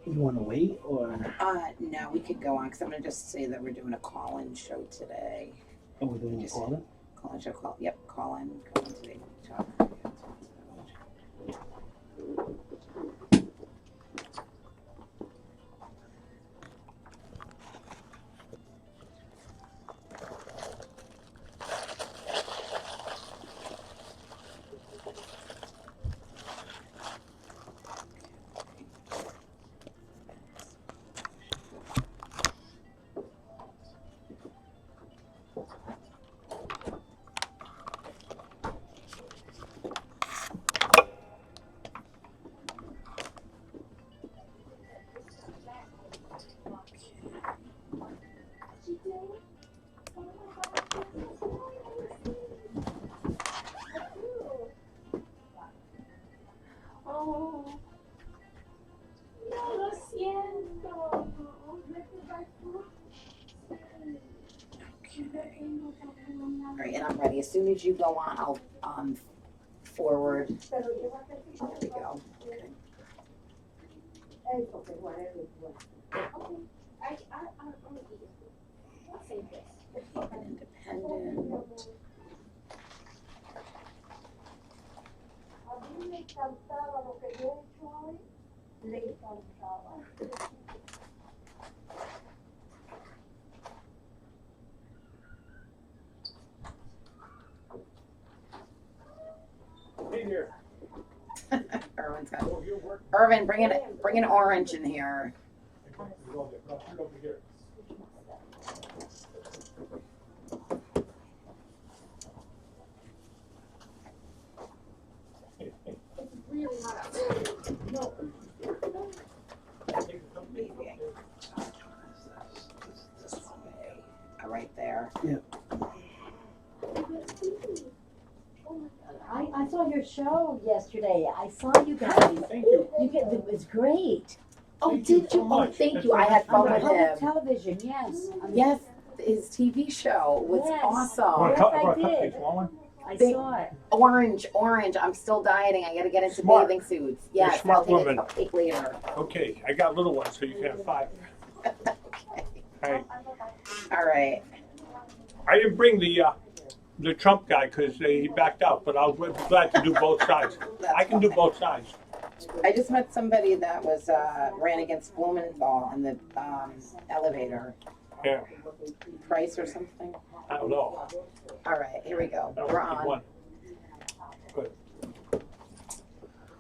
You want to wait or? No, we could go on because I'm going to just say that we're doing a call-in show today. Oh, we're doing a Just call-in? Call-in show, yep, call-in today. Talk. Oh, no lo siento. All right, and I'm ready. As soon as you go on, I'll forward. There we go. Okay. Independent. Hey here. Irwin's got. Oh, you're working. Irvin, bring an orange in here. Okay, you go there. No, you over here. It's really hot out. No. Maybe. This way. Right there. Yeah. I saw your show yesterday. I saw you guys. Thank you. It was great. Oh, Thank did you so you? Oh, much. thank That's you. I had fun On with public him. television, yes. Yes, his TV show was Yes. awesome. Yes, I did. Swollen? I Big- saw it. Orange. I'm still dieting. I got to get into Smart. bathing suits. You're a Yes, smart I'll take woman. a cupcake later. Okay, I got little ones, so you can have 5. Okay. Hey, All right. I didn't bring the Trump guy because he backed out, but I'll be glad to do both sides. I can do both sides. I just met somebody that was ran against Blumenthal in the elevator. Yeah, Price or something. I don't know. All right, here we go. I don't We're think he on. won. Good. Got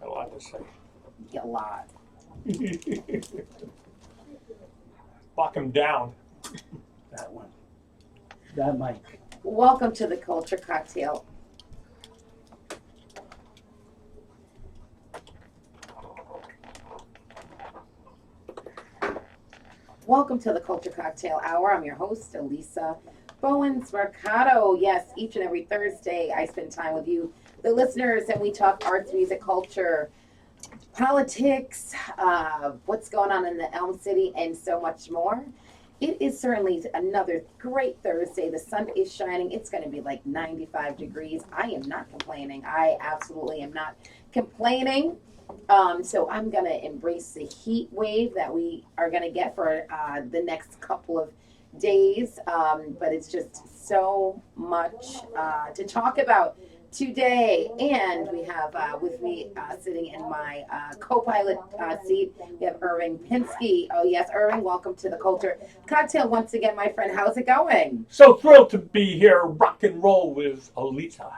a lot to say. A lot. Lock him down. That one. That mic. Welcome to the Culture Cocktail. Welcome to the Culture Cocktail Hour. I'm your host, Elisa Bowens Mercado. Yes, each and every Thursday I spend time with you, the listeners, and we talk arts, music, culture, politics, what's going on in the Elm City, and so much more. It is certainly another great Thursday. The sun is shining. It's going to be like 95 degrees. I am not complaining. I absolutely am not complaining. So I'm going to embrace the heat wave that we are going to get for the next couple of days. But it's just so much to talk about today. And we have with me sitting in my co-pilot seat, we have Irving Pinsky. Oh yes, Irving, welcome to the Culture Cocktail once again, my friend. How's it going? So thrilled to be here, rock and roll with Alita.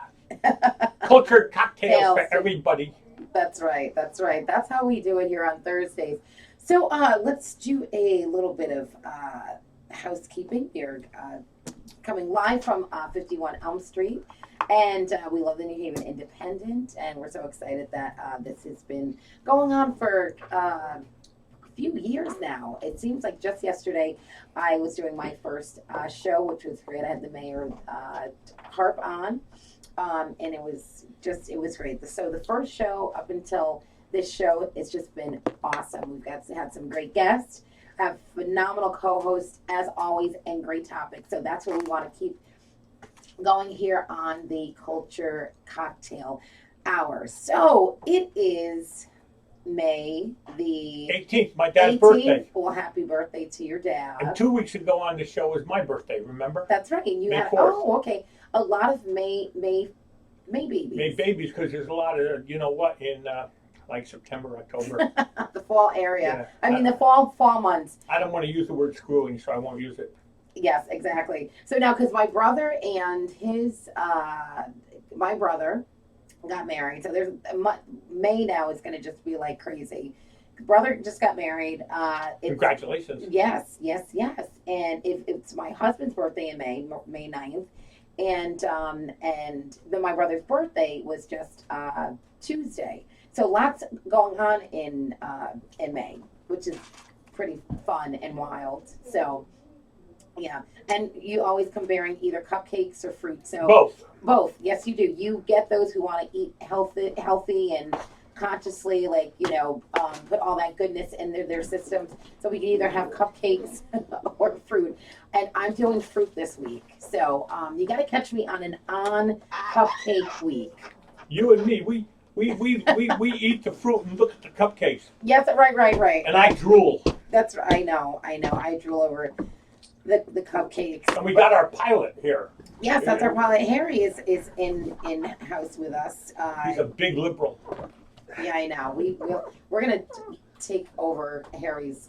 Culture cocktails for everybody. That's right. That's right. That's how we do it here on Thursdays. So let's do a little bit of housekeeping. You're coming live from 51 Elm Street. And we love the New Haven Independent, and we're so excited that this has been going on for a few years now. It seems like just yesterday I was doing my first show, which was great. I had the mayor harp on, and it was great. So the first show up until this show, it's just been awesome. We've had some great guests, have phenomenal co-hosts as always, and great topics. So that's what we want to keep going here on the Culture Cocktail Hour. So it is May the 18th, my dad's 18th. birthday. Well, happy birthday to your dad. And 2 weeks ago on the show was my birthday, remember? That's right. And you May had 4th. oh, okay. A lot of May babies. May babies, because there's a lot of, you know what, in like September, October. The fall area. Yeah. I mean the fall months. I don't want to use the word screwing, so I won't use it. Yes, exactly. So now, because my brother and his my brother got married, so there's May now is going to just be like crazy. Brother just got married. Congratulations. Yes. And if it's my husband's birthday in May 9th, and then my brother's birthday was just Tuesday. So lots going on in May, which is pretty fun and wild. So yeah, and you always come bearing either cupcakes or fruit. So both. Yes, you do. You get those who want to eat healthy and consciously, like, you know, put all that goodness in their systems. So we can either have cupcakes or fruit. And I'm doing fruit this week. So you got to catch me on an cupcake week. You and me, we eat the fruit and look at the cupcakes. Yes, right. And I drool. That's right. I know. I drool over the cupcakes. And we got our pilot here. Yes, that's our pilot. Harry is in house with us. He's a big liberal. Yeah, I know. We're gonna take over Harry's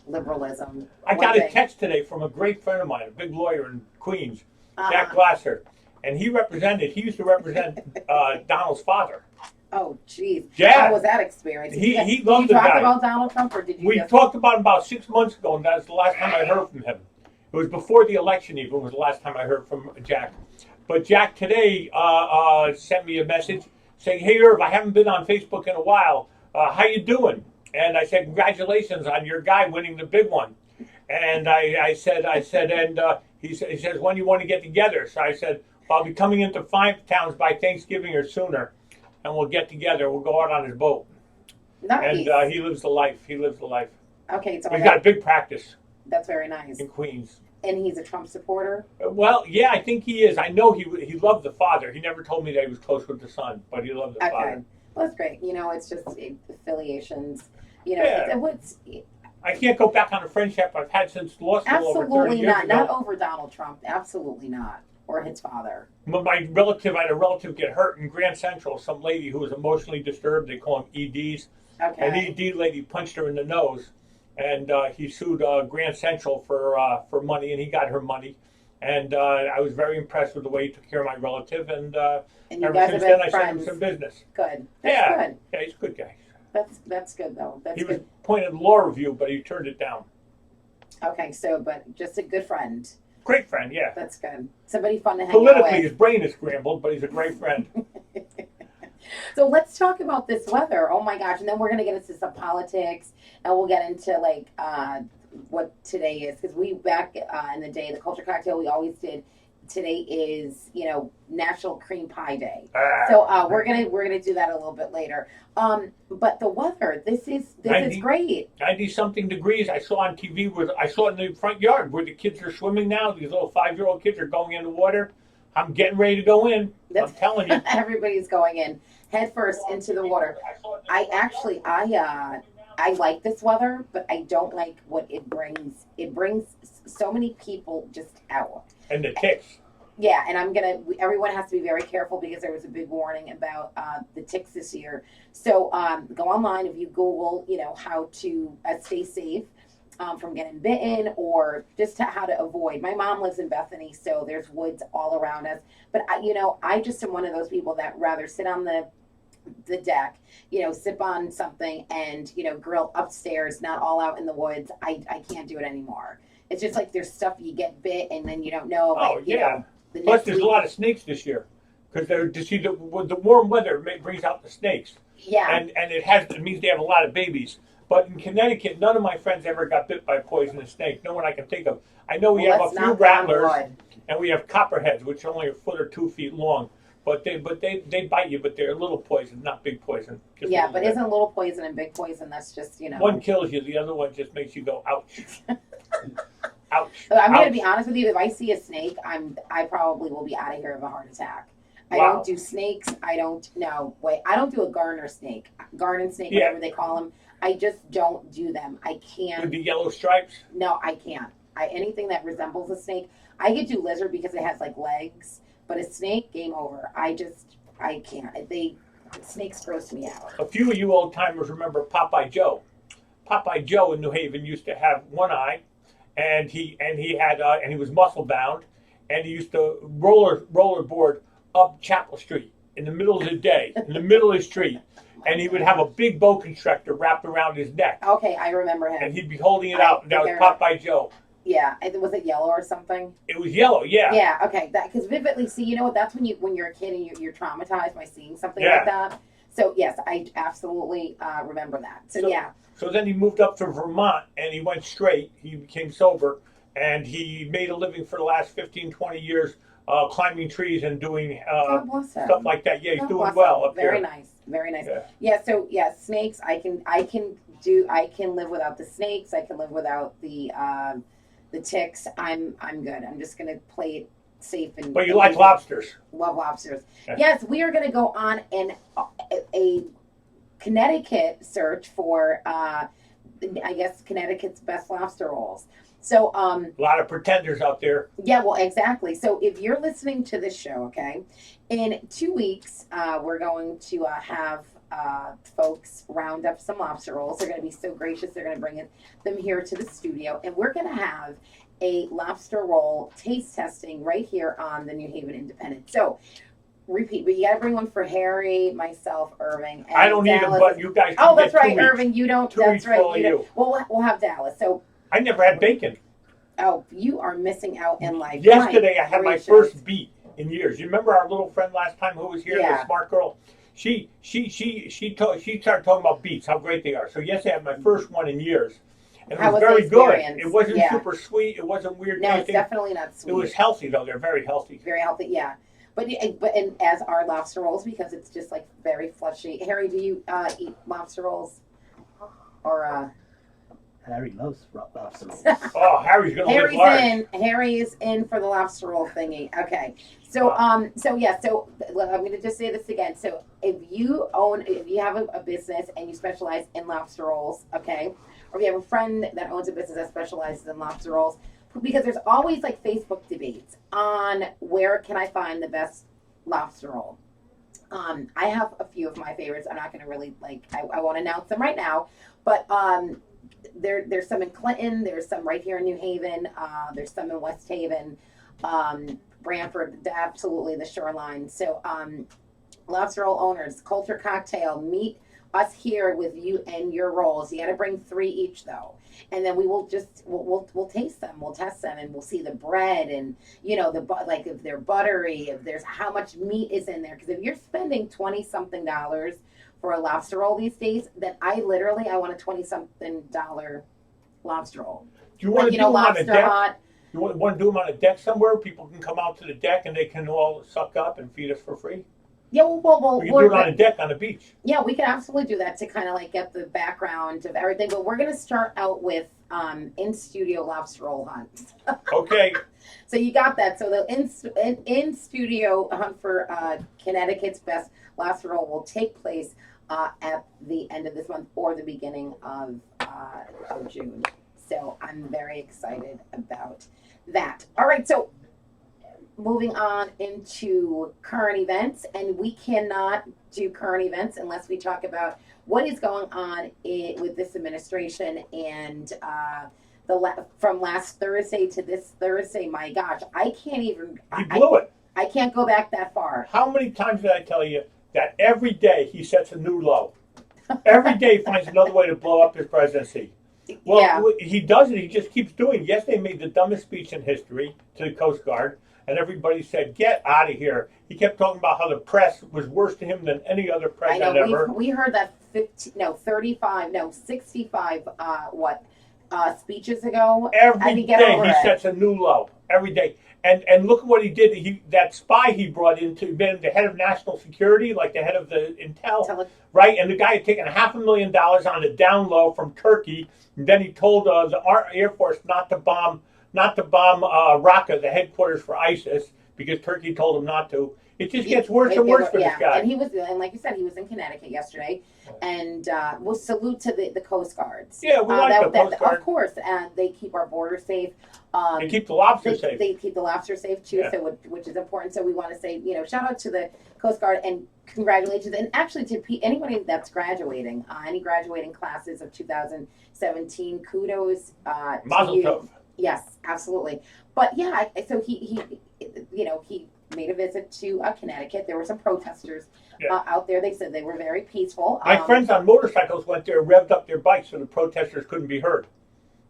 liberalism. I got a text today from a great friend of mine, a big lawyer in Queens, Jack Glasser, and he used to represent Donald's father. Oh, geez. Yeah. How was that experience? He loved the Did you talk guy. about Donald Trump, or did you? We talked about him about 6 months ago, and that's the last time I heard from him. It was before the election even was the last time I heard from Jack. But Jack today sent me a message saying, "Hey Irv, I haven't been on Facebook in a while. How you doing?" And I said, "Congratulations on your guy winning the big one." And I said, and he says, "When do you want to get together?" So I said, "Well, I'll be coming into 5 towns by Thanksgiving or sooner, and we'll get together. We'll go out on his boat." Nice. And he lives the life. Okay, so He's got a big practice that's very nice. in Queens. And he's a Trump supporter? Well, yeah, I think he is. I know he loved the father. He never told me that he was close with the son, but he loved the father. Well, that's great. You know, it's just affiliations. You know, Yeah. I can't go back on a friendship I've had since law school over 30 absolutely years not. ago. Not over Donald Trump. Absolutely not. Or his father. I had a relative get hurt in Grand Central. Some lady who was emotionally disturbed. They call them EDs. Okay. An ED lady punched her in the nose, and he sued Grand Central for money, and he got her money. And I was very impressed with the way he took care of my relative, and you ever guys since have then been I sent him friends. some business. Good. That's Yeah, good. yeah, he's a good guy. That's good though. That's He was good. appointed law review, but he turned it down. Okay, so but just a good friend. Great friend, yeah. That's good. Somebody fun to hang Politically, out his brain is scrambled, but he's a great friend. with. So let's talk about this weather. Oh my gosh! And then we're gonna get into some politics, and we'll get into like what today is, because we back in the day, the culture cocktail we always did. Today is, you know, National Cream Pie Day. So we're gonna do that a little bit later. But the weather, this is great. 90-something degrees. I saw on TV I saw it in the front yard where the kids are swimming now. These little 5-year-old kids are going in the water. I'm getting ready to go in. I'm telling you. Everybody's going in head first into the water. I like this weather, but I don't like what it brings. It brings so many people just out. And the ticks. Yeah, and everyone has to be very careful because there was a big warning about the ticks this year. So go online if you Google, you know, how to stay safe from getting bitten, or just how to avoid. My mom lives in Bethany, so there's woods all around us. But I just am one of those people that rather sit on the deck, you know, sip on something and, you know, grill upstairs, not all out in the woods. I can't do it anymore. It's just like there's stuff you get bit and then you don't know. Oh, like, yeah. You know, Plus, there's a lot of snakes this year because with the warm weather brings out the snakes. Yeah. And it means they have a lot of babies. But in Connecticut, none of my friends ever got bit by a poisonous snake. No one I can think of. I know we have a few rattlers, and we have copperheads, which are only a foot or 2 feet long. But they bite you, but they're a little poison, not big poison. Yeah, but isn't little poison and big poison? That's just, you know. One kills you, the other one just makes you go ouch. Ouch. I'm ouch. going to be honest with you. If I see a snake, I probably will be out of here of a heart attack. I Wow. don't do snakes. I don't do a garden snake, Yeah. whatever they call them. I just don't do them. I With can't. the yellow stripes. No, I can't. Anything that resembles a snake, I could do lizard because it has like legs, but a snake, game over. I can't. Snakes gross me out. A few of you old timers remember Popeye Joe. Popeye Joe in New Haven used to have one eye, and he was muscle bound, and he used to rollerboard up Chapel Street in the middle of the day, in the middle of the street, and he would have a big boa constrictor wrapped around his neck, Okay, I remember him. and he'd be holding it out, and that was think I Popeye Joe. Yeah, was it yellow or something? It was yellow, yeah. Yeah, okay. That because vividly see, you know what? That's when you're a kid and you're traumatized by seeing something Yeah. like that. So yes, I absolutely remember that. So yeah, So then he moved up to Vermont, and he went straight. He became sober, and he made a living for the last 15, 20 years climbing trees and doing God bless him. stuff like that. Yeah, he's God doing bless well him. up Very there. nice, very nice. Yeah. Yeah. So yeah, snakes. I can live without the snakes. I can live without the ticks. I'm good. I'm just gonna play it safe and. But you like lobsters. Love lobsters. Yeah. Yes, we are going to go on a Connecticut search for, I guess, Connecticut's best lobster rolls. So, A lot of pretenders out there. yeah, well, exactly. So if you're listening to this show, okay, in 2 weeks, we're going to have folks round up some lobster rolls. They're going to be so gracious. They're going to bring them here to the studio, and we're going to have a lobster roll taste testing right here on the New Haven Independent. So, repeat, but you got to bring one for Harry, myself, Irving. And I don't need them, Dallas. but you guys can Oh, that's get 2 right, weeks. Irving. You don't. 2 That's weeks right. full of You don't. you. Well, we'll have Dallas. So, I never had bacon. oh, you are missing out in life. Yesterday, I had my gracious. first beet in years. You remember our little friend last time who was here, Yeah. the smart girl? She started talking about beets, how great they are. So yesterday, I had my first one in years. And How it was was the very good. experience? It wasn't Yeah. super sweet. It wasn't weird No, it's tasting. definitely not sweet. It was healthy though. They're very healthy. Very healthy, yeah. But and as our lobster rolls, because it's just like very fleshy. Harry, do you eat lobster rolls? Or Harry loves lobster rolls. Oh, Harry's gonna live Harry's large. in. Harry is in for the lobster roll thingy. Okay. So so yeah. So I'm gonna just say this again. So if you have a business and you specialize in lobster rolls, okay, or if you have a friend that owns a business that specializes in lobster rolls, because there's always like Facebook debates on where can I find the best lobster roll. I have a few of my favorites. I'm not going to really I won't announce them right now, but there's some in Clinton. There's some right here in New Haven. There's some in West Haven, Branford, absolutely the shoreline. So lobster roll owners, Culture Cocktail, meet us here with you and your rolls. You got to bring 3 each though, and then we will just we'll taste them, we'll test them, and we'll see the bread and like if they're buttery, if there's how much meat is in there. Because if you're spending $20-something for a lobster roll these days, then I want a $20-something lobster roll. Do you want to do them on a lobster deck? hot. You want to do them on a deck somewhere? People can come out to the deck and they can all suck up and feed us for free. Yeah, well, We can do it on a deck on the beach. yeah, we can absolutely do that to kind of like get the background of everything. But we're gonna start out with in studio lobster roll hunts. Okay. So you got that. So the in studio hunt for Connecticut's best lobster roll will take place at the end of this month or the beginning of June. So I'm very excited about that. All right, so moving on into current events, and we cannot do current events unless we talk about what is going on with this administration and from last Thursday to this Thursday. My gosh, I can't even. He blew it. I can't go back that far. How many times did I tell you that every day he sets a new low? Every day he finds another way to blow up his presidency. Well, Yeah. he does it. He just keeps doing it. Yesterday, he made the dumbest speech in history to the Coast Guard, and everybody said, "Get out of here." He kept talking about how the press was worse to him than any other I president know ever. we heard that 65 speeches ago. I Every didn't get day over he it. sets a new low. Every day. And look at what he did. That spy he brought in to be the head of national security, like the head of the intel, right? And the guy had taken $500,000 on the down low from Turkey. And then he told the Air Force not to bomb Raqqa, the headquarters for ISIS, because Turkey told him not to. It just gets worse and worse for this guy. And he was, and like you said, he was in Connecticut yesterday, and we'll salute to the Coast Guards. Yeah, we like the Coast Guard. Of course, they keep our border safe. They keep the lobsters safe. They keep the lobster safe too, Yeah. so which is important. So we want to say, shout out to the Coast Guard and congratulations, and actually to anybody that's graduating, any graduating classes of 2017, kudos to Mazel you. tov. Yes, absolutely. But yeah, so he made a visit to Connecticut. There were some protesters out there. They said they were very peaceful. My friends on motorcycles went there, revved up their bikes so the protesters couldn't be heard.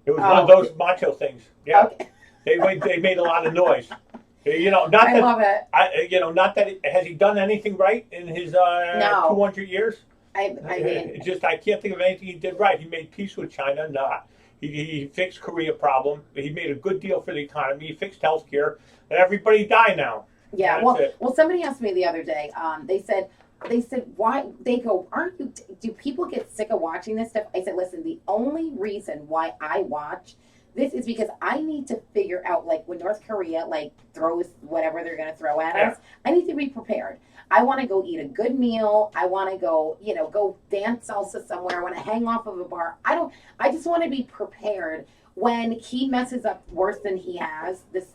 It was one of those macho things. Yeah, okay. they made a lot of noise. Not I that love it. not that has he done anything right in his 200 years? I mean, I can't think of anything he did right. He made peace with China. He fixed Korea problem. He made a good deal for the economy. He fixed healthcare, and everybody die now. yeah. That's Well, somebody asked me the other day. They said why they go, do people get sick of watching this stuff? I said, listen, the only reason why I watch this is because I need to figure out, like, when North Korea throws whatever they're going to throw at us, I need to be prepared. I want to go eat a good meal. I want to go, go dance salsa somewhere. I want to hang off of a bar. I just want to be prepared when he messes up worse than he has, this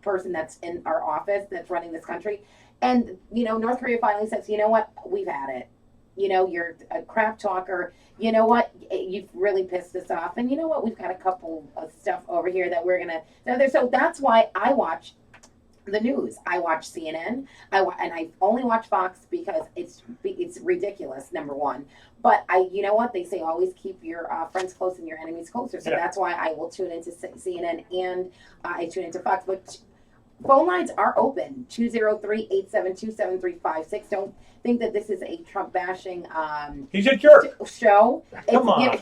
person that's in our office that's running this country. And, North Korea finally says, you know what, we've had it. You're a crap talker. You know what, you've really pissed us off. And you know what, we've got a couple of stuff over here that we're going to, so that's why I watch the news. I watch CNN. And I only watch Fox because it's ridiculous, number one. But you know what, they say always keep your friends close and your enemies closer. So that's why I will tune into CNN and I tune into Fox. But phone lines are open, 203-872-7356. Don't think that this is a Trump bashing He's a jerk. show. Come on.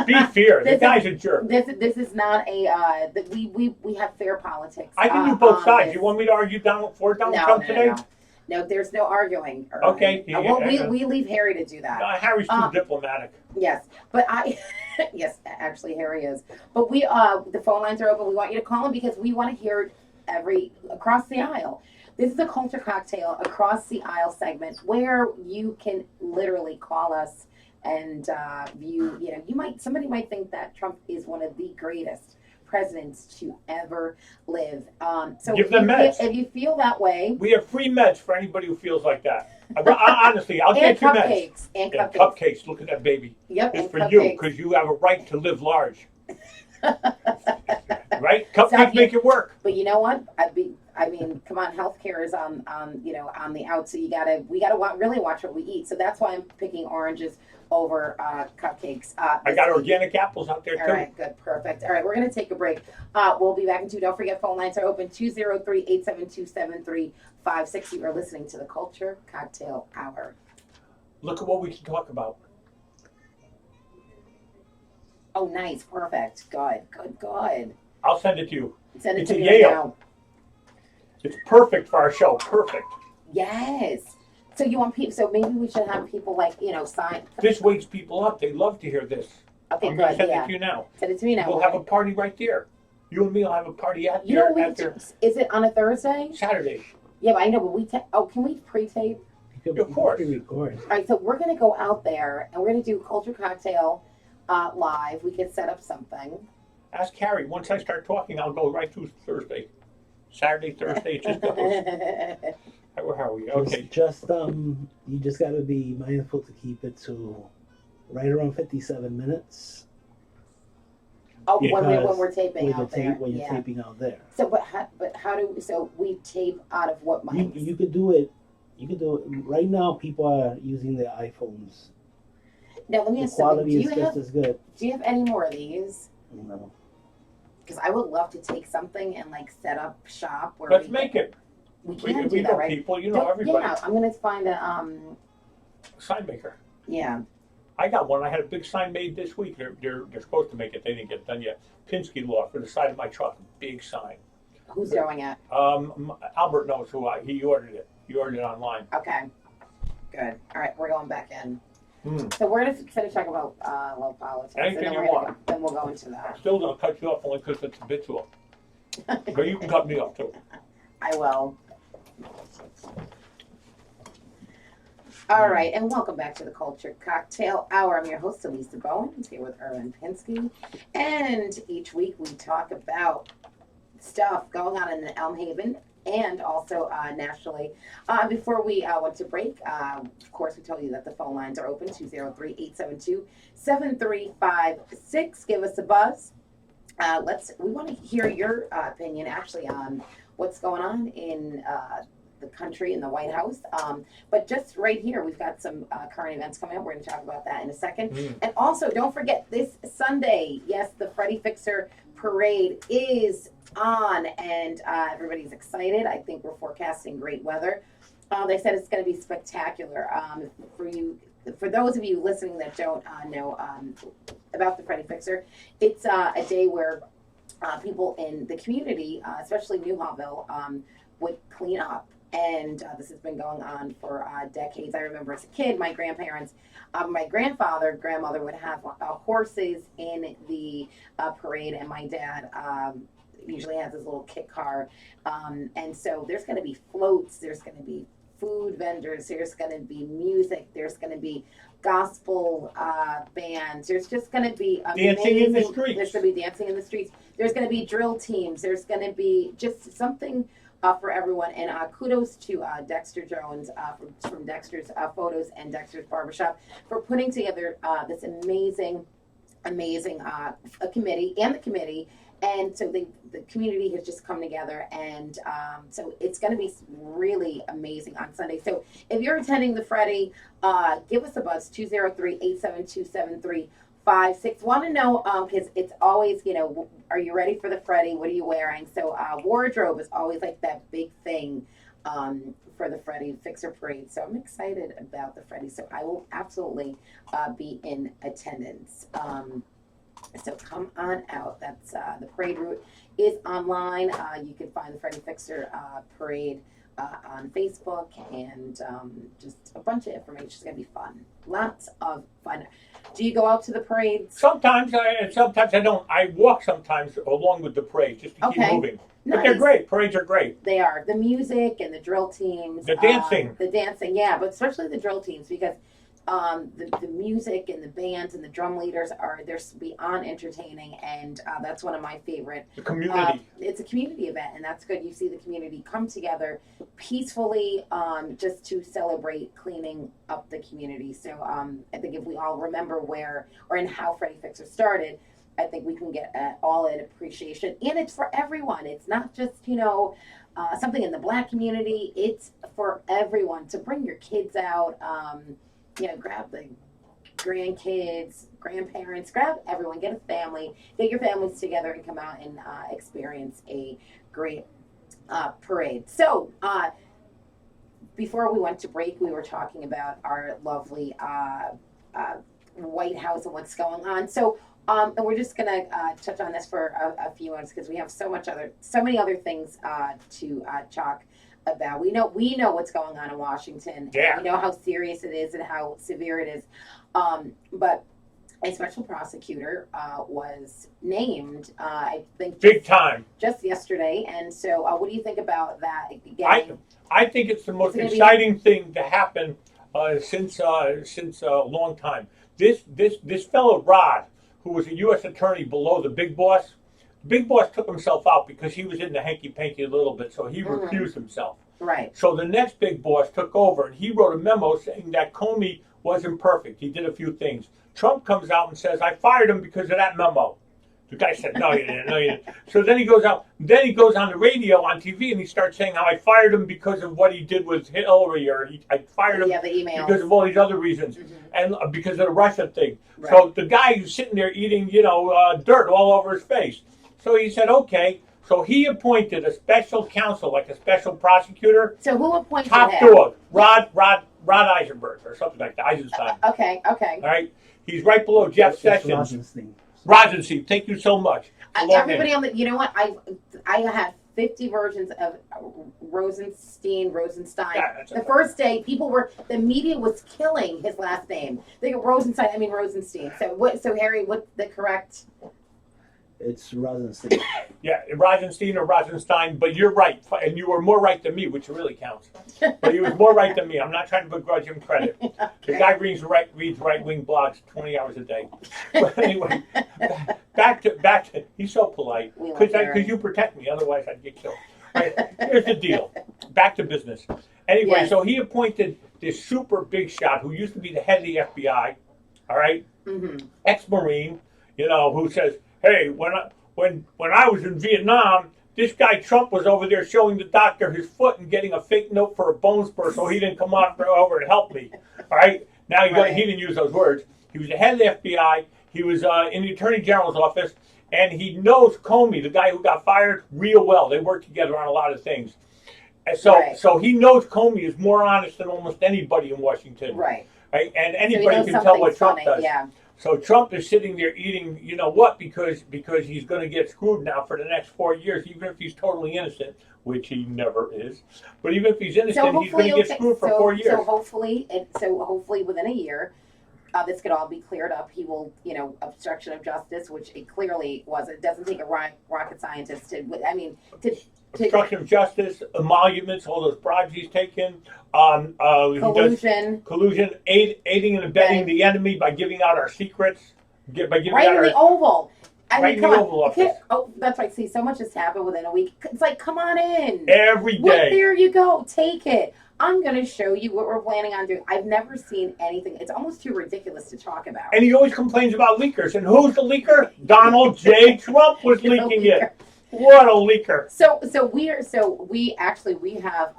Be fair. The guy's a jerk. This is not a we have fair politics. I can do both sides. You want me to argue Donald Trump today? No, there's no arguing. Okay. We leave Harry to do that. Harry's too diplomatic. Yes, but yes, actually Harry is. But the phone lines are open. We want you to call him because we want to hear across the aisle. This is a culture cocktail across the aisle segment where you can literally call us and somebody might think that Trump is one of the greatest presidents to ever live. So give them meds. If you feel that way, we have free meds for anybody who feels like that. Honestly, I'll get you meds. And cupcakes. Look at that baby. Yep, it's for cupcakes. you because you have a right to live large. Right? Cupcakes make it work. But you know what? I mean, come on, healthcare is on the out, so we gotta really watch what we eat. So that's why I'm picking oranges over cupcakes. I got organic apples out there too. All right, good, perfect. All right, we're gonna take a break. We'll be back in 2. Don't forget, phone lines are open, 203-872-7356. You are listening to the Culture Cocktail Hour. Look at what we can talk about. Oh, nice, perfect, good. I'll send it to you. Send it It's to a me Yale. right now. It's perfect for our show. Perfect. Yes. So you want people? So maybe we should have people sign. This wakes people up. They love to hear this. Okay, I'm going to good. send it to you now. Send it to me now. We'll have a party right there. You and me will have a party at Is it on a Thursday? Saturday. Yeah, but I know, but can we pre-tape? Of course. Record. All right, so we're going to go out there and we're going to do Culture Cocktail live. We could set up something. Ask Carrie. Once I start talking, I'll go right to Thursday. Saturday, Thursday, it just goes. Where are we? Okay. You just got to be mindful to keep it to right around 57 minutes. Oh, when we're taping out there. When you're taping out there. So, but how do we? So we tape out of what mics? You could do it. Right now, people are using their iPhones. Now let me The ask something. quality is just as good. Do you have any more of these? No. Because I would love to take something and set up shop where Let's make it. We can do we that, know right? people. You know everybody. Yeah, I'm gonna find a sign maker. Yeah. I got one. I had a big sign made this week. They're supposed to make it. They didn't get it done yet. Pinsky Law for the side of my truck. Big sign. Who's doing it? Albert knows who he ordered it. He ordered it online. Okay. Good. All right, we're going back in. So we're gonna finish talking about low politics, Anything and you then want. then we'll go into that. I'm still gonna cut you off only because it's habitual. But you can cut me off too. I will. All right, and welcome back to the Culture Cocktail Hour. I'm your host, Elisa Bowens, here with Erwin Pinsky. And each week we talk about stuff going on in Elm Haven and also nationally. Before we went to break, of course, we told you that the phone lines are open, 203-872-7356. Give us a buzz. We want to hear your opinion, actually, on what's going on in the country in the White House. But just right here, we've got some current events coming up. We're going to talk about that in a second. And also, don't forget, this Sunday, yes, the Freddie Fixer Parade is on, and everybody's excited. I think we're forecasting great weather. They said it's going to be spectacular. For those of you listening that don't know about the Freddie Fixer, it's a day where people in the community, especially New Havenville, would clean up. And this has been going on for decades. I remember as a kid, my grandmother, grandmother would have horses in the parade, and my dad usually has his little kit car. And so there's going to be floats, there's going to be food vendors, there's going to be music, there's going to be gospel bands, there's just going to be dancing in the streets. There's going to be dancing in the streets. There's going to be drill teams. There's going to be just something for everyone. And kudos to Dexter Jones from Dexter's Photos and Dexter's Barbershop for putting together this amazing committee and the committee. And so the community has just come together, and so it's going to be really amazing on Sunday. So if you're attending the Freddie, give us a buzz, 203-872-7356. Want to know, because it's always, are you ready for the Freddie? What are you wearing? So wardrobe is always like that big thing for the Freddie Fixer Parade. So I'm excited about the Freddie. So I will absolutely be in attendance. So come on out. That's the parade route is online. You can find the Freddie Fixer Parade on Facebook, and just a bunch of information. It's going to be fun. Lots of fun. Do you go out to the parades? Sometimes I don't. I walk sometimes along with the parade just to keep moving. But Nice. they're great. Parades are great. They are. The music and the drill teams. The dancing. Yeah, but especially the drill teams, because the music and the bands and the drum leaders they're beyond entertaining, and that's one of my favorite. The community. It's a community event, and that's good. You see the community come together peacefully just to celebrate cleaning up the community. So I think if we all remember where or in how Freddie Fixer started, I think we can get all an appreciation. And it's for everyone. It's not just, something in the Black community. It's for everyone to bring your kids out. Grab the grandkids, grandparents, grab everyone, get a family, get your families together and come out and experience a great parade. So before we went to break, we were talking about our lovely White House and what's going on. So and we're just gonna touch on this for a few minutes because we have so many other things to talk about. We know what's going on in Washington. Yeah. We know how serious it is and how severe it is. But a special prosecutor was named, I think, Big time. just yesterday. And so, what do you think about that? Again, I think it's the most It's gonna be- exciting thing to happen since a long time. This fellow Rod, who was a U.S. attorney below the big boss. Big boss took himself out because he was in the hanky-panky a little bit, so he recused himself. right. So the next big boss took over, and he wrote a memo saying that Comey wasn't perfect. He did a few things. Trump comes out and says, I fired him because of that memo. The guy said, no, you didn't, no, you didn't. So then he goes out, then he goes on the radio, on TV, and he starts saying how I fired him because of what he did with Hillary, or I fired him Yeah, the emails. because of all these other reasons, and because of the Russia thing. Right. So the guy who's sitting there eating, dirt all over his face. So he said, okay. So he appointed a special counsel, like a special prosecutor, So who appointed top him? dog, Rod Eisenberg, or something like that, Eisenstein. Okay. All right, he's right below Jeff Sessions. Rosenstein, thank you so much. Everybody on the, you know what? I had 50 versions of Rosenstein. Yeah, that's The okay. first day, the media was killing his last name. They go Rosenstein. So Harry, what's the correct? It's Rosenstein. Yeah, Rosenstein or Rosenstein, but you're right, and you were more right than me, which really counts. But he was more right than me. I'm not trying to begrudge him credit. The guy reads right-wing blogs 20 hours a day. But anyway, back to. He's so polite We love because Aaron. you protect me. Otherwise, I'd get killed. Right, here's the deal. Back to business. Anyway, Yes. so he appointed this super big shot who used to be the head of the FBI. All right, ex-Marine. Who says, "Hey, when I was in Vietnam, this guy Trump was over there showing the doctor his foot and getting a fake note for a bone spur, so he didn't come over and help me." All right. Now Right. he didn't use those words. He was the head of the FBI. He was in the Attorney General's office, and he knows Comey, the guy who got fired, real well. They work together on a lot of things. And so he knows Comey is more honest than almost anybody in Washington. Right. Right? And So he anybody knows can tell what something's Trump funny, does. yeah. So Trump is sitting there eating, you know what, because he's going to get screwed now for the next 4 years, even if he's totally innocent, which he never is. But even if he's innocent, he's going to get screwed for 4 years. So hopefully within a year, this could all be cleared up. He will, obstruction of justice, which it clearly was. It doesn't take a rocket scientist to. I mean, to Obstruction of justice, emoluments, all those bribes he's taken, collusion, aiding and abetting the enemy by giving out our secrets, by giving right out in our the Oval. I right mean, in come the on. Oval Office. Oh, that's right. See, so much has happened within a week. It's like, come on in. Every Well, day. there you go. Take it. I'm going to show you what we're planning on doing. I've never seen anything. It's almost too ridiculous to talk about. And he always complains about leakers. And who's the leaker? Donald J. Trump was leaking it. What a leaker! We have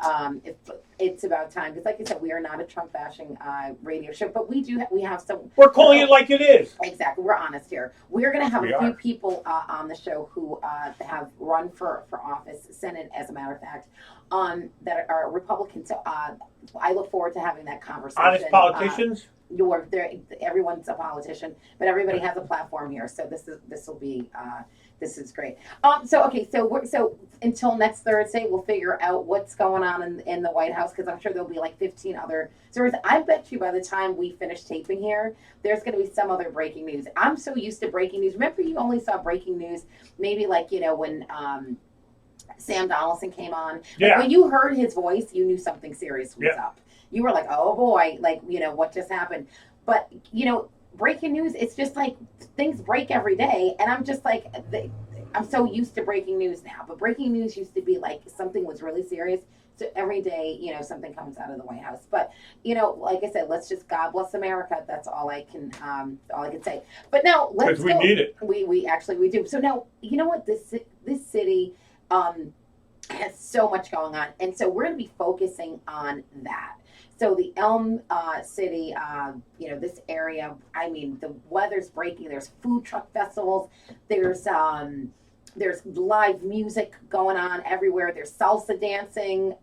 it's about time because, like I said, we are not a Trump bashing radio show, but we have some. We're calling it like it is. Exactly, we're honest here. We're going to have We a few are. people on the show who have run for office, Senate, as a matter of fact, that are Republicans. So I look forward to having that conversation. Honest politicians. Everyone's a politician, but everybody has a platform here. So this is great. So until next Thursday, we'll figure out what's going on in the White House because I'm sure there'll be like 15 other stories. I bet you by the time we finish taping here, there's going to be some other breaking news. I'm so used to breaking news. Remember, you only saw breaking news maybe when Sam Donaldson came on. Like, Yeah. when you heard his voice, you knew something serious was up. You were like, oh boy, what just happened? But breaking news, it's just like things break every day, and I'm just like, I'm so used to breaking news now. But breaking news used to be like something was really serious. So every day, something comes out of the White House. But like I said, let's just God bless America. That's all I can say. But now let's Because we need it. We do. So now you know what this city has so much going on, and so we're going to be focusing on that. So the Elm City, this area, I mean, the weather's breaking. There's food truck festivals. There's live music going on everywhere. There's salsa dancing.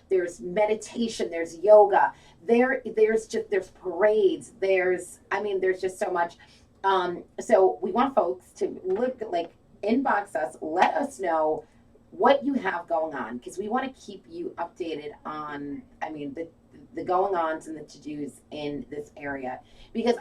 There's meditation. There's yoga. There's parades. There's just so much. So we want folks to inbox us. Let us know what you have going on because we want to keep you updated on the going ons and the to-dos in this area because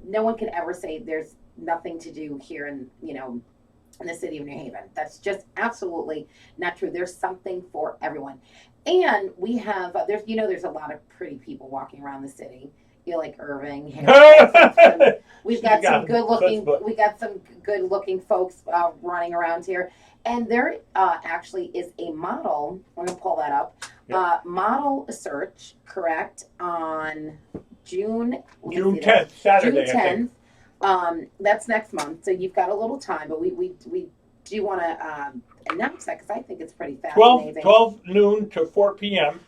no one can ever say there's nothing to do here in the city of New Haven. That's just absolutely not true. There's something for everyone. And we have there's a lot of pretty people walking around the city. Like Irving. We've got some good looking folks running around here. And there actually is a model. I'm going to pull that up. Yep. Model search, correct, on June 10th, Saturday, June 10th. I think. That's next month, so you've got a little time. But we do want to announce that because I think it's pretty fascinating. 12 noon to 4 p.m.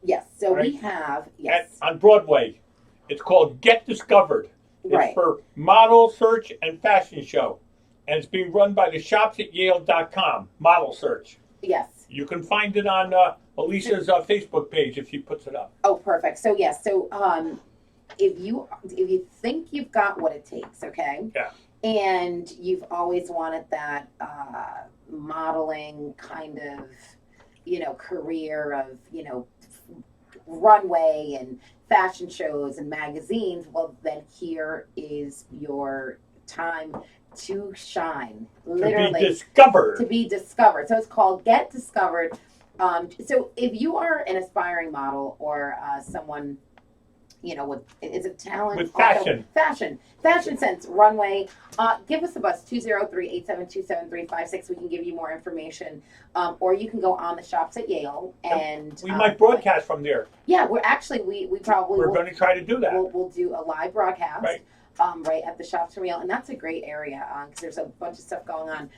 Yes. So right. we have on Broadway. It's called Get Discovered. It's for model search and fashion show. And it's being run by the shops@yale.com, model search. Yes. You can find it on Elisa's Facebook page if she puts it up. Oh, perfect. So, yes. So, if you think you've got what it takes, okay? Yeah. And you've always wanted that modeling kind of, career of, runway and fashion shows and magazines, well, then here is your time to shine. To Literally. be discovered. To be discovered. So it's called Get Discovered. So if you are an aspiring model or someone, with is it talent? With fashion. Fashion sense, runway, give us a buzz, 203-872-7356. We can give you more information. Or you can go on the shops at Yale and We might broadcast from there. Yeah, we're actually we probably We're will, going to try to do that. we'll do a live broadcast. Right. Right at the shops from Yale, and that's a great area because there's a bunch of stuff going on.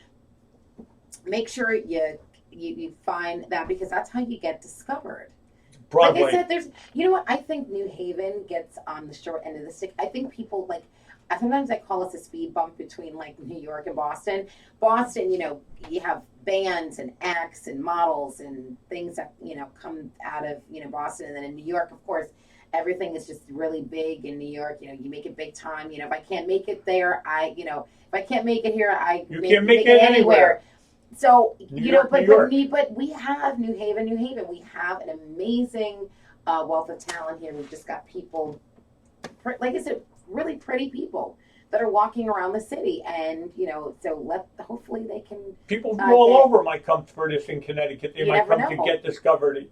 Make sure you find that because that's how you get discovered. Broadway. Like I said, there's what I think New Haven gets on the short end of the stick. I think people sometimes I call us a speed bump between like New York and Boston. Boston, you have bands and acts and models and things that come out of Boston, and then in New York, of course, everything is just really big in New York. You make it big time. If I can't make it there, if I can't make it here, You can't make it anywhere. So New York. but we have New Haven. We have an amazing wealth of talent here. We've just got people, like I said, really pretty people that are walking around the city, and so hopefully they can. People from all over might come for this in Connecticut. They You might never come to know. Get Discovered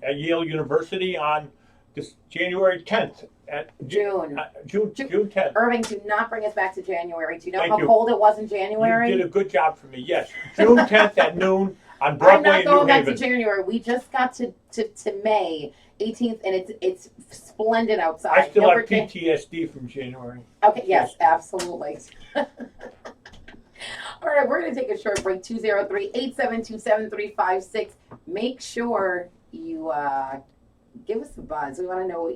at Yale University on this January 10th at June. June 10th. Irving, do not bring us back to January. Do you know Thank how you. cold it was in You January? did a good job for me. Yes, June 10th at noon on I'm Broadway not in going New back to Haven. January. We just got to May 18th, and it's splendid outside. I still No have pretend- PTSD from January. Okay, yes, absolutely. All right, we're going to take a short break. 203-872-7356. Make sure you give us a buzz. We want to know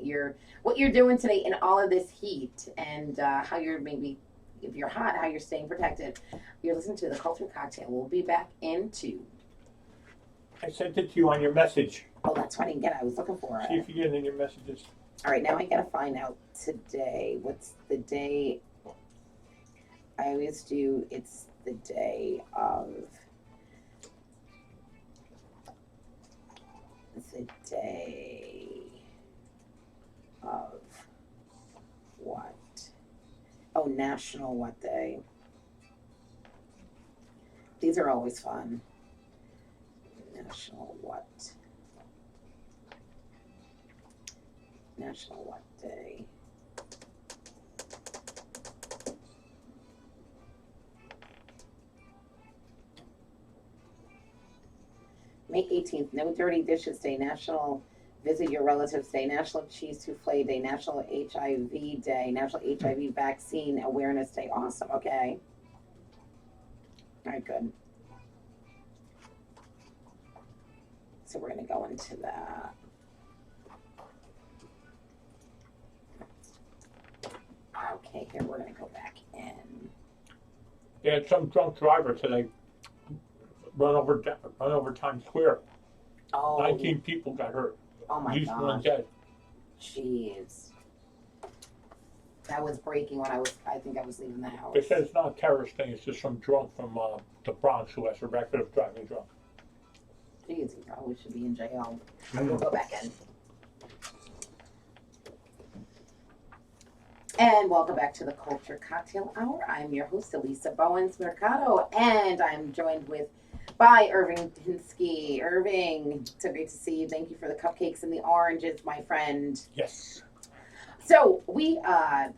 what you're doing today in all of this heat, and how you're maybe, if you're hot, how you're staying protected. You're listening to The Culture Cocktail. We'll be back in 2. I sent it to you on your message. Oh, that's what I didn't get. I was looking for See it. if you get it in your messages. All right, now I gotta find out today. What's the day? I always do. It's the day of. It's the day of what? Oh, National what day? These are always fun. National what? National what day? May 18th, No Dirty Dishes Day, National Visit Your Relatives Day, National Cheese Souffle Day, National HIV Day, National HIV Vaccine Awareness Day. Awesome, okay. All right, good. So we're going to go into that. Okay, here we're going to go back in. They had some drunk driver today run over Times Square. Oh, 19 people got hurt. oh my At least one gosh. dead. Jeez. That was breaking when I think I was leaving the house. They said it's not a terrorist thing. It's just some drunk from the Bronx who has a record of driving drunk. Jeez, he probably should be in jail. We'll go back in. And welcome back to the Culture Cocktail Hour. I'm your host, Elisa Bowens Mercado, and I'm joined by Irving Pinsky. Irving, so great to see you. Thank you for the cupcakes and the oranges, my friend. Yes. So we have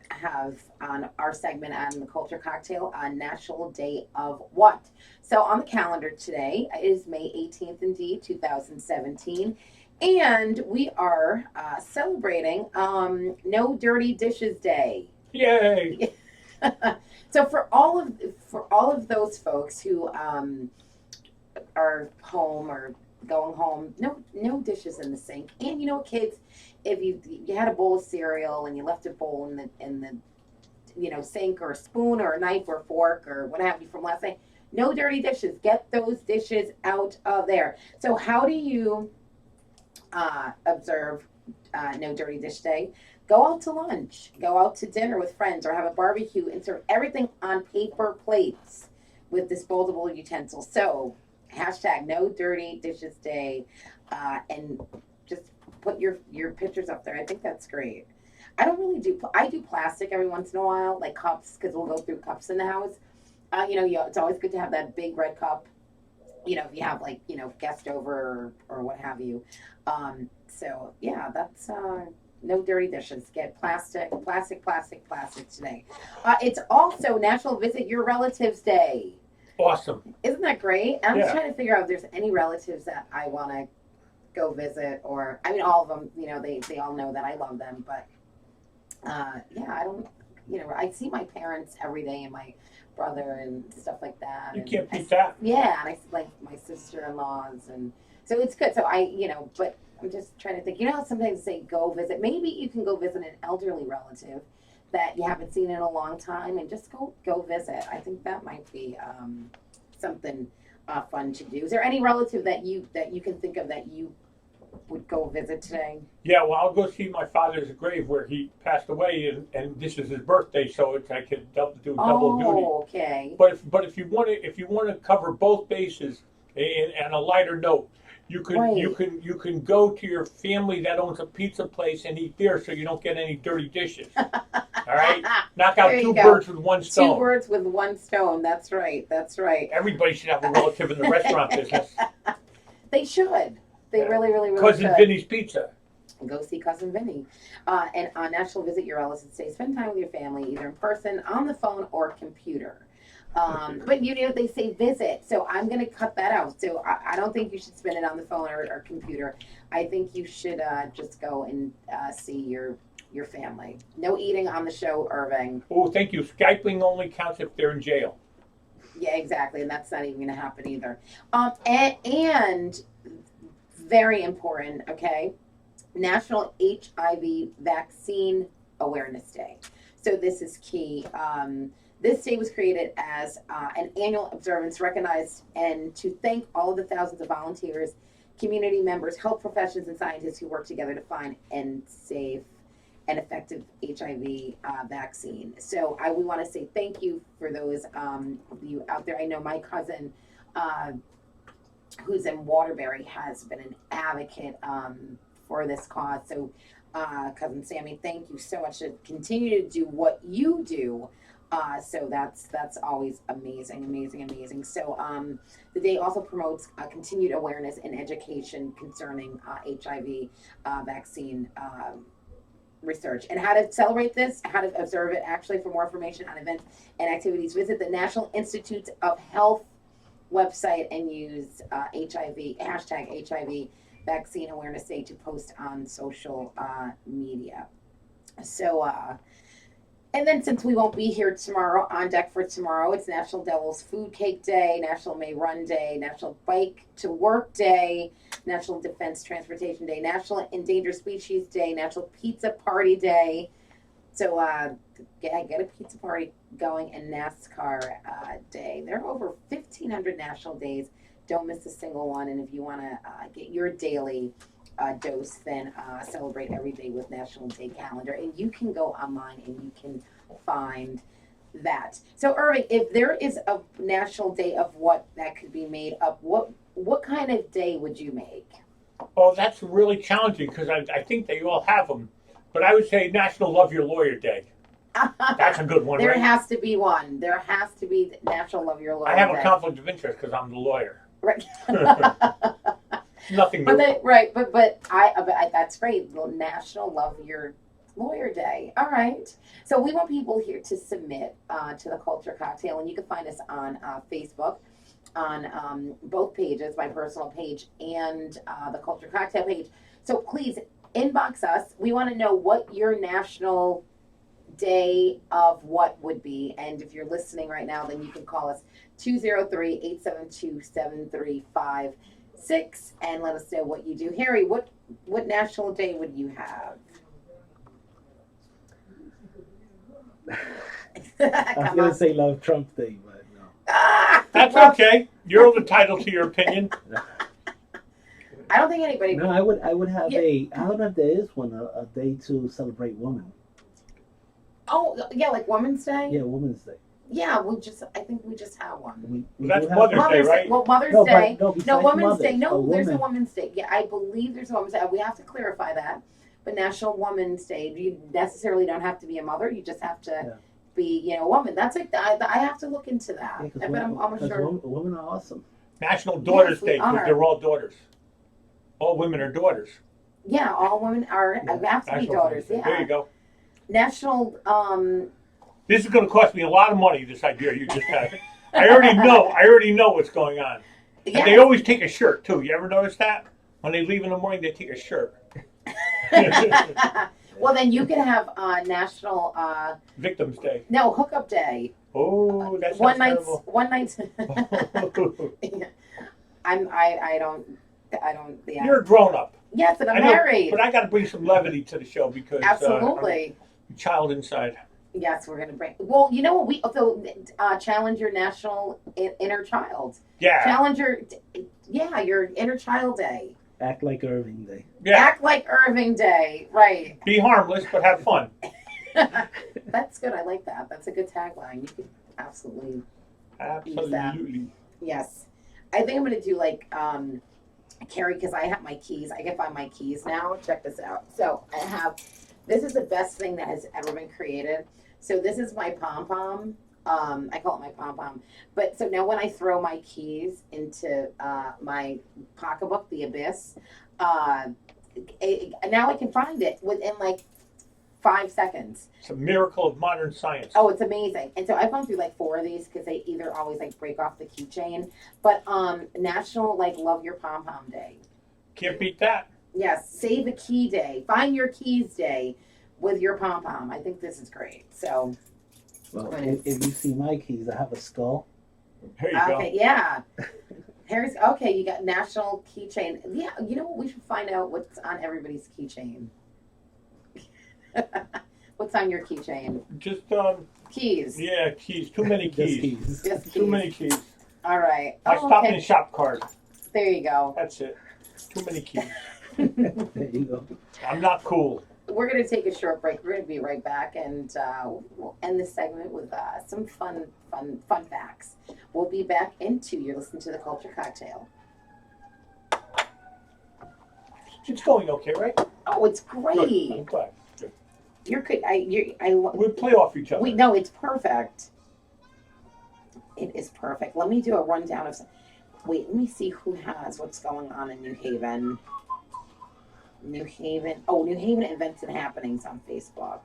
on our segment on the Culture Cocktail on National Day of What? So on the calendar today is May 18th, indeed, 2017. And we are celebrating No Dirty Dishes Day. Yay! So for all of those folks who are home or going home, no dishes in the sink. And kids, if you had a bowl of cereal and you left a bowl in the sink or a spoon or a knife or fork or what have you from last night, no dirty dishes. Get those dishes out of there. So how do you observe No Dirty Dish Day? Go out to lunch, go out to dinner with friends, or have a barbecue and serve everything on paper plates with disposable utensils. So hashtag No Dirty Dishes Day, and just put your pictures up there. I think that's great. I don't really do. I do plastic every once in a while, like cups, because we'll go through cups in the house. It's always good to have that big red cup. If you have like guest over or what have you. So yeah, that's no dirty dishes. Get plastic today. It's also National Visit Your Relatives Day. Awesome. Isn't that great? I'm just Yeah. trying to figure out if there's any relatives that I want to go visit, or I mean, all of them. They all know that I love them, but yeah, I don't. I see my parents every day and my brother and stuff like that. You and can't beat that. Yeah, and I like my sister-in-laws, and so it's good. So but I'm just trying to think. How sometimes they say go visit. Maybe you can go visit an elderly relative that you haven't seen in a long time, and just go visit. I think that might be something fun to do. Is there any relative that you can think of that you would go visit today? Yeah, well, I'll go see my father's grave where he passed away, and this is his birthday, so I could do double duty. Oh, okay. But if you want to cover both bases, and a lighter note, you can go to your family that owns a pizza place and eat there, so you don't get any dirty dishes. All right, knock out There you two go. birds with one stone. 2 birds with one stone. That's right. Everybody should have a relative in the restaurant business. They should. They Yeah. really Cousin should. Vinny's Pizza. Go see Cousin Vinny. And on National Visit Your Relatives Day, spend time with your family, either in person, on the phone, or computer. But they say visit, so I'm going to cut that out. So I don't think you should spend it on the phone or computer. I think you should just go and see your family. No eating on the show, Irving. Oh, thank you. Skyping only counts if they're in jail. Yeah, exactly, and that's not even going to happen either. And very important, okay? National HIV Vaccine Awareness Day. So this is key. This day was created as an annual observance recognized and to thank all of the thousands of volunteers, community members, health professionals, and scientists who work together to find and safe and effective HIV vaccine. So we want to say thank you for those of you out there. I know my cousin, who's in Waterbury, has been an advocate for this cause. So, Cousin Sammy, thank you so much to continue to do what you do. So that's always amazing. So the day also promotes continued awareness and education concerning HIV vaccine research. And how to celebrate this, how to observe it, actually, for more information on events and activities, visit the National Institutes of Health website and use #HIV Vaccine Awareness Day to post on social media. So, and then since we won't be here tomorrow, on deck for tomorrow, it's National Devil's Food Cake Day, National May Run Day, National Bike to Work Day, National Defense Transportation Day, National Endangered Species Day, National Pizza Party Day. So get a pizza party going, and NASCAR Day. There are over 1,500 national days. Don't miss a single one. And if you want to get your daily dose, then celebrate every day with National Day Calendar. And you can go online and you can find that. So Irving, if there is a national day of what that could be made up, what kind of day would you make? Oh, that's really challenging because I think they all have them. But I would say National Love Your Lawyer Day. That's a good one, There right? has to be one. There has to be National Love Your Lawyer I have Day. a conflict of interest because I'm the lawyer. Right. Nothing new. But that's great. Well, National Love Your Lawyer Day. All right. So we want people here to submit to the Culture Cocktail, and you can find us on Facebook on both pages, my personal page and the Culture Cocktail page. So please inbox us. We want to know what your national day of what would be, and if you're listening right now, then you can call us 203-872-7356 and let us know what you do. Harry, what national day would you have? I was going to say Love Trump Day, but no. That's okay. You're entitled to your opinion. I don't think anybody. No, I would have Yeah. I don't know if there is one, a day to celebrate women. Oh yeah, like Women's Day. Yeah, Women's Day. Yeah, I think we just have one. We That's do have Mother's one. Day, right? Well, Mother's No, Day. but no, No, besides Women's Mother's, Day. No, a there's a woman. Women's Day. Yeah, I believe there's a Women's Day. We have to clarify that. But National Women's Day, you necessarily don't have to be a mother. You just have to Yeah. be, a woman. That's like I have to look into that. Yeah, but I'm sure. Women are awesome. National Daughters Yes, we Day, because are. they're all daughters. All women are daughters. Yeah, all women are have to be National daughters. Daughters Day. Yeah. There you go. National. This is going to cost me a lot of money, this idea you just had. I already know what's going on. And they Yeah. always take a shirt, too. You ever notice that? When they leave in the morning, they take a shirt. Well, then you can have National Victims Day. Hookup Day. Oh, that's One night. terrible. One night. I don't. Yeah. You're a grown up. Yes, and I'm I know, married. but I got to bring some levity to the show because Absolutely. I'm a child inside. Yes, we're gonna bring. Well, you know what? We also challenge your national inner child. Yeah. Challenge your inner child day. Act like Irving Day. Yeah. Act like Irving Day. Right. Be harmless, but have fun. That's good. I like that. That's a good tagline. You could absolutely. Absolutely. Yes. I think I'm gonna do like Carrie, because I have my keys. I can find my keys now. Check this out. So I have. This is the best thing that has ever been created. So this is my pom pom. I call it my pom pom. But so now when I throw my keys into my pocketbook, the Abyss, now I can find it within like 5 seconds. It's a miracle of modern science. Oh, it's amazing. And so I've gone through like 4 of these because they either always like break off the keychain. But National like Love Your Pom Pom Day. Can't beat that. Yes, Save a Key Day. Find your keys day with your pom pom. I think this is great. So Well, if you see my keys, I have a skull. There you okay, yeah. Harry's okay. You got national keychain. Yeah, you know what? We should find out what's on everybody's keychain. What's on your keychain? Just Keys. yeah, keys. Too many Just keys. keys. Just keys. Too many keys. All right. My Oh, stop okay. and shop card. There you go. That's it. Too many keys. There you go. I'm not cool. We're going to take a short break. We're going to be right back, and we'll end this segment with some fun facts. We'll be back you're listening to the Culture Cocktail. It's going okay, right? Oh, it's Good. great. I'm glad. Good. You're good. We play off each other. No, it's perfect. It is perfect. Let me do a rundown of. Wait, let me see who has what's going on in New Haven. New Haven. Oh, New Haven Events and Happenings on Facebook.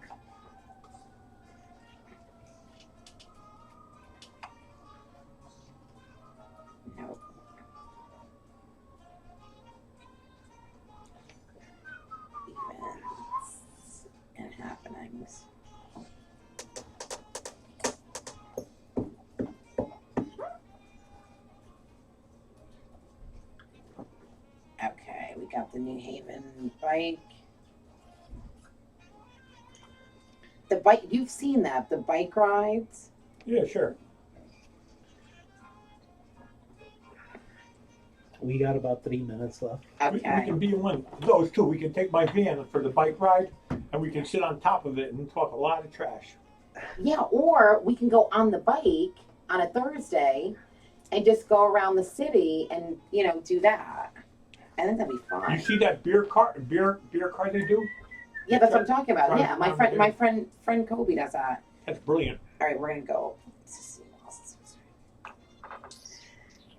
Nope. Events and Happenings. Okay, we got the New Haven bike. The bike, you've seen that, the bike rides. Yeah, sure. We got about 3 minutes left. We Okay. can be in one of those too. We can take my van for the bike ride, and we can sit on top of it and talk a lot of trash. Yeah, or we can go on the bike on a Thursday and just go around the city and, do that. I think that'd be You fun. see that beer car they do? Yeah, that's what I'm talking about. Right, Yeah, my friend Kobe does that. That's brilliant. All right, we're gonna go.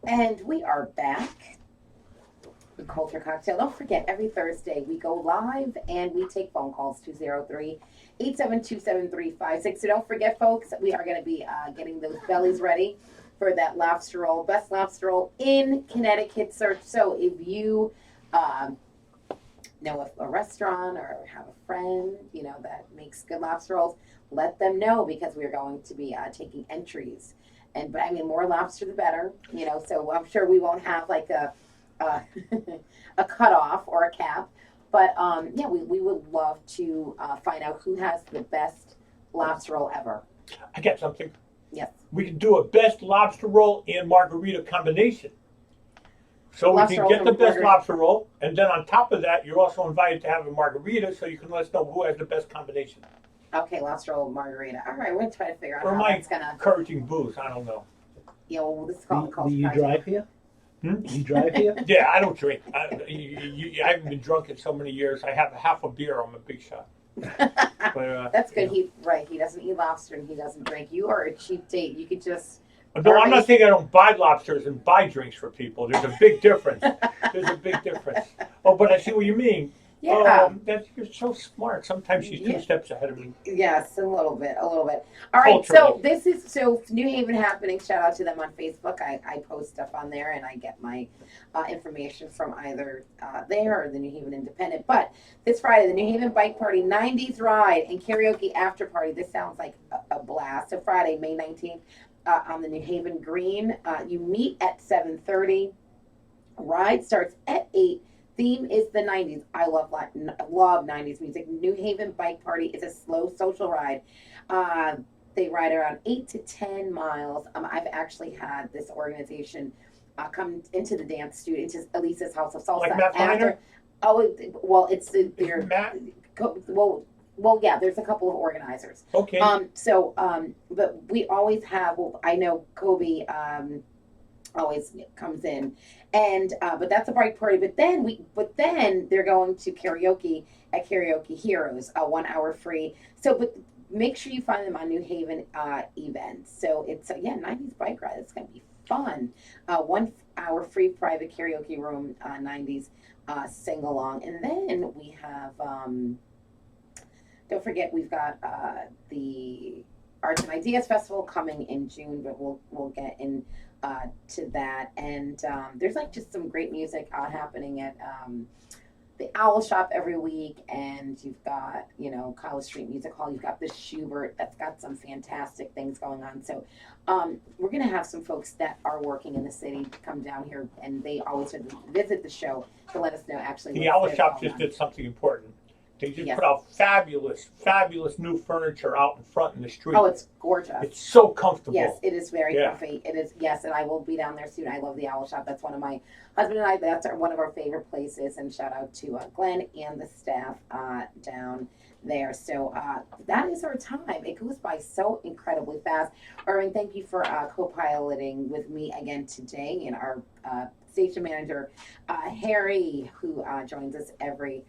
And we are back. The Culture Cocktail. Don't forget, every Thursday we go live and we take phone calls 203-872-7356. So don't forget, folks, we are going to be getting those bellies ready for that lobster roll, best lobster roll in Connecticut search. So if you know a restaurant or have a friend, that makes good lobster rolls, let them know because we're going to be taking entries. But I mean, more lobster the better, so I'm sure we won't have like a cutoff or a cap. But yeah, we would love to find out who has the best lobster roll ever. I got something. Yes. We can do a best lobster roll and margarita combination. So Lobster we can roll get the and best margarita. lobster roll, and then on top of that, you're also invited to have a margarita, so you can let us know who has the best combination. Okay, lobster roll margarita. All right, we're gonna try to figure out Or how my that's gonna. encouraging booze. I don't know. This is called Do you drive here? You drive here? Yeah, I don't drink. I haven't been drunk in so many years. I have half a beer. I'm a big shot. But, That's good. you He doesn't eat lobster and he doesn't drink. You are a cheap date. You could just. know. No, I'm not saying I don't buy lobsters and buy drinks for people. There's a big difference. There's a big difference. Oh, but I see what you mean. Yeah. You're so smart. Sometimes she's Yeah. 2 steps ahead of me. Yes, a little bit. All right, so Culturally. so New Haven Happening. Shout out to them on Facebook. I post stuff on there, and I get my information from either there or the New Haven Independent. But this Friday, the New Haven Bike Party 90s Ride and Karaoke After Party. This sounds like a blast. So Friday, May 19th, on the New Haven Green. You meet at 7:30. Ride starts at 8. Theme is the 90s. I love 90s music. New Haven Bike Party is a slow social ride. They ride around 8 to 10 miles. I've actually had this organization come into the dance studio, into Elisa's House of Salsa. Like Matt Feiner? It's their Matt? well, yeah. There's a couple of organizers. Okay. But we always have. Well, I know Kobe. Always comes in, and but that's a bike party. But then they're going to karaoke at Karaoke Heroes, 1 hour free. So, but make sure you find them on New Haven events. So it's 90s bike ride. It's gonna be fun. 1 hour free private karaoke room, 90s sing along, and then we have. Don't forget, we've got the Arts and Ideas Festival coming in June, but we'll get in. To that, and there's like just some great music happening at the Owl Shop every week, and you've got College Street Music Hall. You've got the Schubert that's got some fantastic things going on. So we're gonna have some folks that are working in the city to come down here, and they always visit the show to let us know actually. The Owl Shop just did something important. They just put out fabulous new furniture out in front in the street. Oh, it's gorgeous. It's so comfortable. Yes, it is very comfy. It is, yes, and I will be down there soon. I love the Owl Shop. That's one of my husband and I. That's one of our favorite places. And shout out to Glenn and the staff down there. So that is our time. It goes by so incredibly fast. Irving, thank you for co-piloting with me again today, and our station manager Harry, who joins us every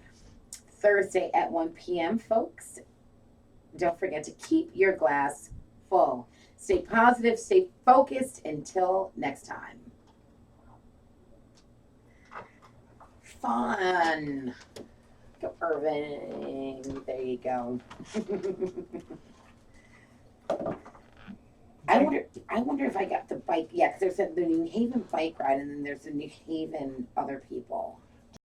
Thursday at 1 p.m. Folks, don't forget to keep your glass full. Stay positive, stay focused. Until next time. Fun. Go, Irving. There you go. I wonder if I got the bike. Yeah, because there's the New Haven bike ride, and then there's the New Haven other people.